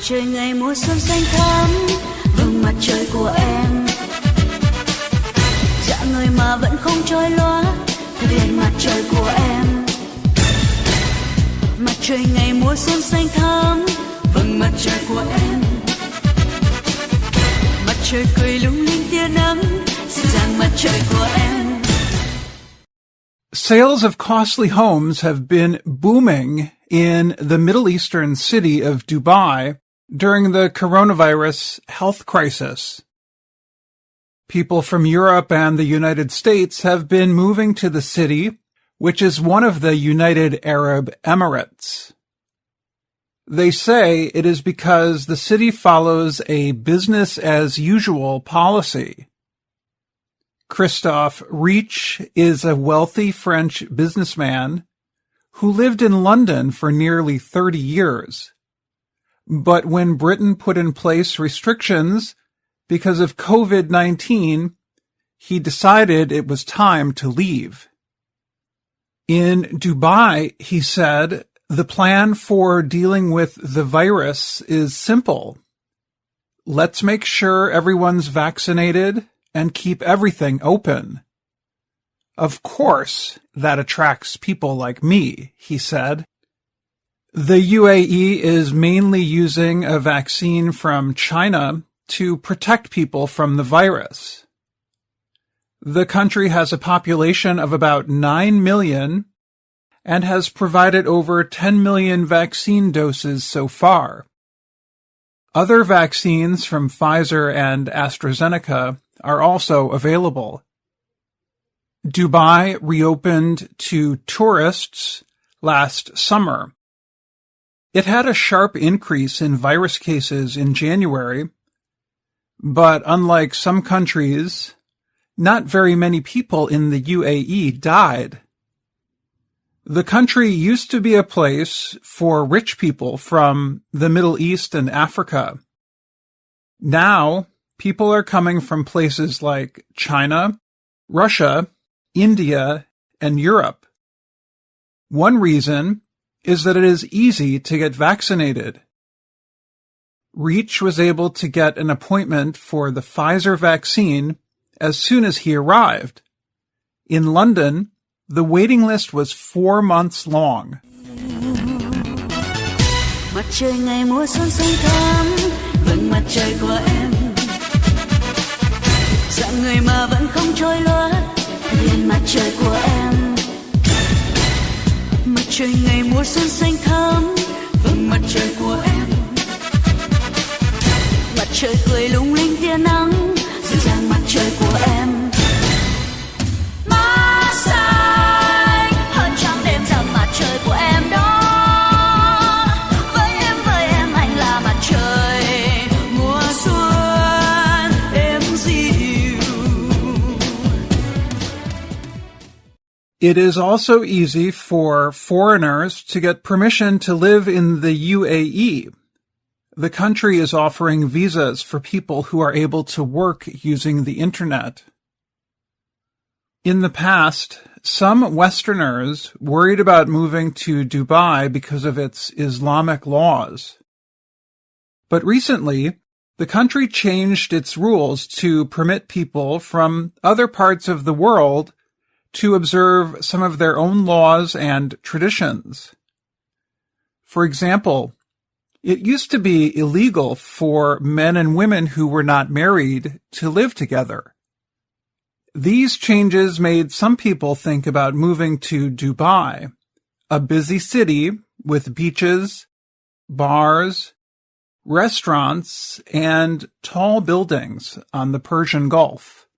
trời ngày mùa xuân xanh thắm, vầng mặt trời của em. Dạng người mà vẫn không trôi loá, liền mặt trời của em. Mặt trời ngày mùa xuân xanh thắm, vầng mặt trời của em. Mặt trời cười lung linh tia nắng, dịu dàng mặt trời của em. Sales of costly homes have been booming in the Middle Eastern city of Dubai during the coronavirus health crisis. People from Europe and the United States have been moving to the city, which is one of the United Arab Emirates. They say it is because the city follows a business-as-usual policy. Christophe Riche is a wealthy French businessman who lived in London for nearly 30 years. But when Britain put in place restrictions because of COVID-19, he decided it was time to leave. In Dubai, he said, the plan for dealing with the virus is simple. Let's make sure everyone's vaccinated and keep everything open. Of course, that attracts people like me, he said. The UAE is mainly using a vaccine from China to protect people from the virus. The country has a population of about 9 million and has provided over 10 million vaccine doses so far. Other vaccines from Pfizer and AstraZeneca are also available. Dubai reopened to tourists last summer. It had a sharp increase in virus cases in January, but unlike some countries, not very many people in the UAE died. The country used to be a place for rich people from the Middle East and Africa. Now, people are coming from places like China, Russia, India, and Europe. One reason is that it is easy to get vaccinated. Reach was able to get an appointment for the Pfizer vaccine as soon as he arrived. In London, the waiting list was 4 months long. Mặt trời ngày mùa xuân xanh thắm, vầng mặt trời của em. Dạng người mà vẫn không trôi loá, liền mặt trời của em. Mặt trời ngày mùa xuân xanh thắm, vầng mặt trời của em. Mặt trời cười lung linh tia nắng, dịu dàng mặt trời của em. Má xanh hơn trắng đêm rằng mặt trời của em đó. Với em anh là mặt trời mùa xuân êm dịu. It is also easy for foreigners to get permission to live in the UAE. The country is offering visas for people who are able to work using the internet. In the past, some Westerners worried about moving to Dubai because of its Islamic laws. But recently, the country changed its rules to permit people from other parts of the world to observe some of their own laws and traditions. For example, it used to be illegal for men and women who were not married to live together. These changes made some people think about moving to Dubai, a busy city with beaches, bars, restaurants, and tall buildings on the Persian Gulf.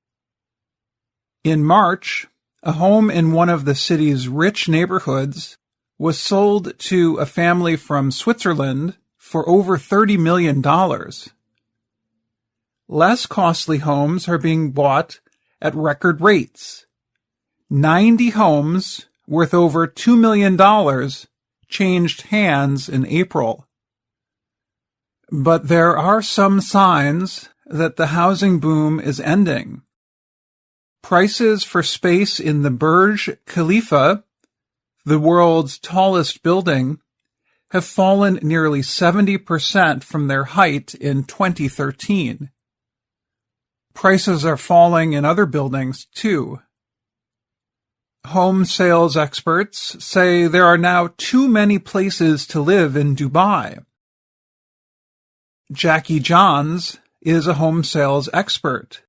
In March, a home in one of the city's rich neighborhoods was sold to a family from Switzerland for over $30 million. Less costly homes are being bought at record rates. 90 homes worth over $2 million changed hands in April. But there are some signs that the housing boom is ending. Prices for space in the Burj Khalifa, the world's tallest building, have fallen nearly 70% from their height in 2013. Prices are falling in other buildings, too. Home sales experts say there are now too many places to live in Dubai. Jackie Johns is a home sales expert.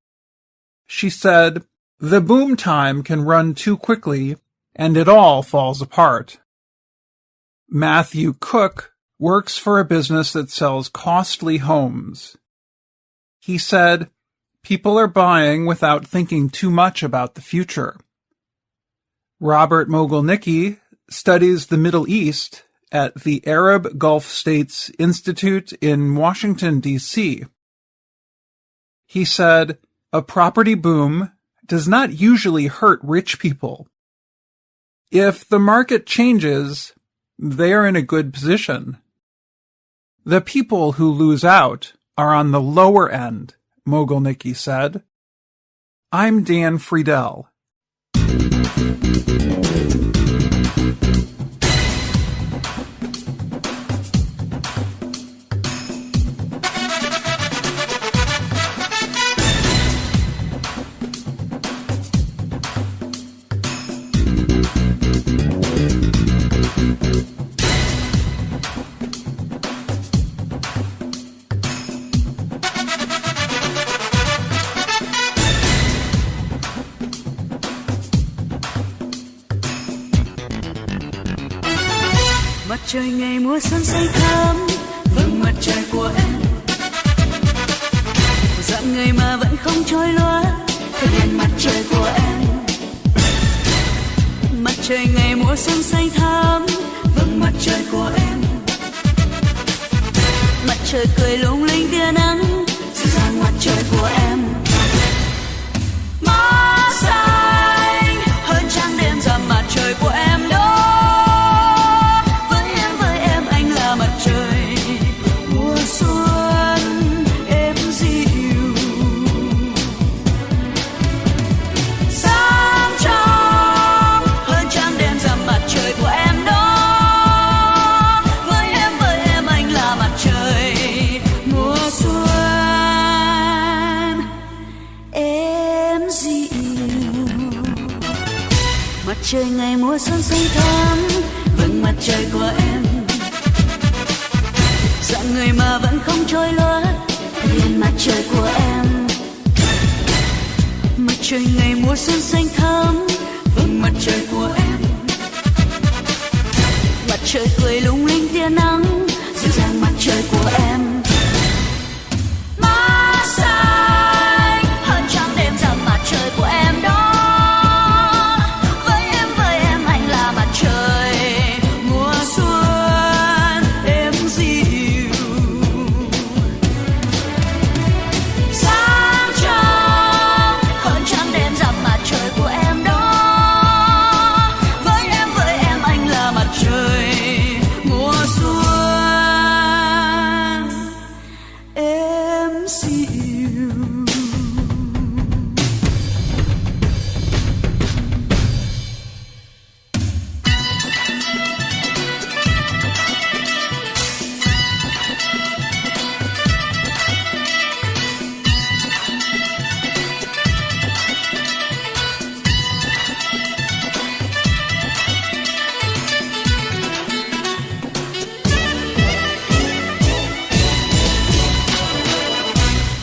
She said, "The boom time can run too quickly, and it all falls apart." Matthew Cook works for a business that sells costly homes. He said, "People are buying without thinking too much about the future." Robert Mogilnicki studies the Middle East at the Arab Gulf States Institute in Washington, D.C. He said, "A property boom does not usually hurt rich people. If the market changes, they are in a good position. The people who lose out are on the lower end," Mogilnicki said. I'm Dan Friedell. Mặt trời ngày mùa xuân xanh thắm, vầng mặt trời của em. Dạng người mà vẫn không trôi lóa, thật lên mặt trời của em. Mặt trời ngày mùa xuân xanh thắm, vầng mặt trời của em. Mặt trời cười lung linh tia nắng, dịu dàng mặt trời của em. Má xanh hơn trăng đêm rằm mặt trời của em đó. Mặt trời ngày mùa xuân xanh thắm, vầng mặt trời của em. Dạng người mà vẫn không trôi lóa, lên mặt trời của em. Mặt trời ngày mùa xuân xanh thắm, vầng mặt trời của em. Mặt trời cười lung linh tia nắng, dịu dàng mặt trời của em. Má xanh hơn trăng đêm rằm mặt trời của em đó.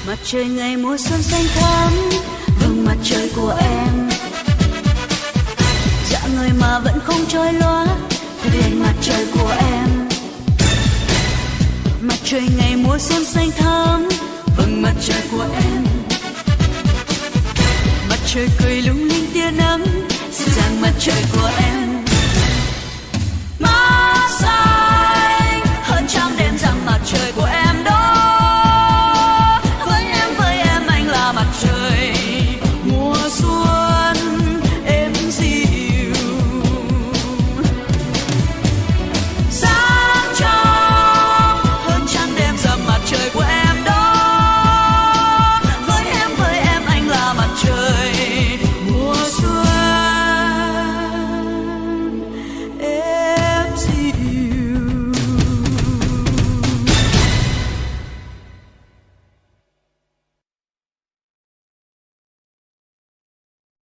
Mặt trời ngày mùa xuân xanh thắm, vầng mặt trời của em. Dạ người mà vẫn không trôi lóa, thật lên mặt trời của em. Mặt trời ngày mùa xuân xanh thắm, vầng mặt trời của em. Mặt trời cười lung linh tia nắng, dịu dàng mặt trời của em.